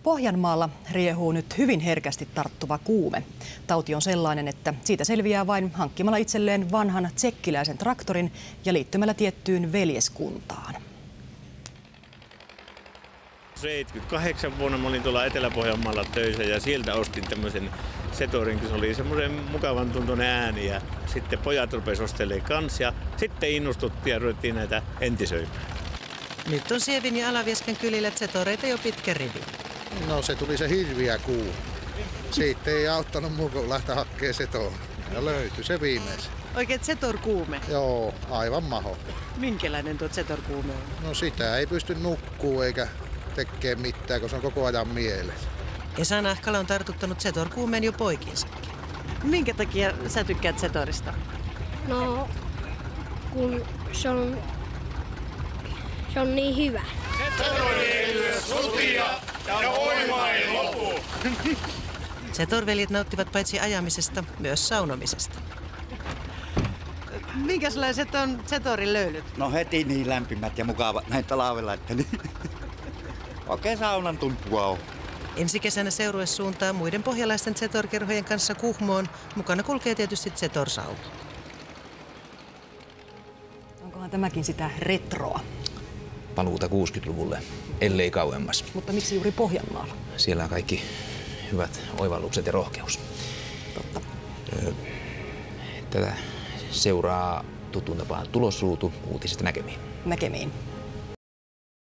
Pohjanmaalla riehuu nyt hyvin herkästi tarttuva kuume. Tauti on sellainen, että siitä selviää vain hankkimalla itselleen vanhan tsekkiläisen traktorin ja liittymällä tiettyyn veljeskuntaan. 78 vuonna mä olin tuolla Etelä-Pohjanmaalla töissä ja sieltä ostin tämmöisen Zetorin, kun se oli semmoisen mukavan tuntuinen ääni. Ja sitten pojat rupesivat ostelemaan kanssa ja sitten innostuttiin ja ruvettiin näitä entisöimään. Nyt on Sievin ja Alavieskan kylillä Zetoreita jo pitkä rivi. No se tuli se hirviä kuu. Siitä ei auttanut muu kuin lähteä hakkeen Zetoa. Ja löytyi se viimeisen. Oikein Zetor-kuume? Joo, aivan maho. Minkälainen tuo Zetor-kuume on? No sitä ei pysty nukkuu eikä tekee mitään, kun se on koko ajan mielessä. Esa Nahkala on tartuttanut Zetor-kuumeen jo poikinsakin. Minkä takia sä tykkäät Zetorista? No, kun se on niin hyvä. Zetor-veljet nauttivat paitsi ajamisesta, myös saunomisesta. Minkälaiset on Zetorin löylyt? No heti niin lämpimät ja mukavat näin talvella, että niin. Oikein saunan tuntua on. Ensi kesänä seurue suuntaa muiden pohjalaisten Zetor-kerhojen kanssa Kuhmoon. Mukana kulkee tietysti Zetor-sauno. Onkohan tämäkin sitä retroa? Paluuta 60-luvulle, ellei kauemmas. Mutta miksi juuri Pohjanmaalla? Siellä on kaikki hyvät oivallukset ja rohkeus. Totta. Tätä seuraa tuttuun tapaan Tulosruutu uutisista näkemiin. Näkemiin.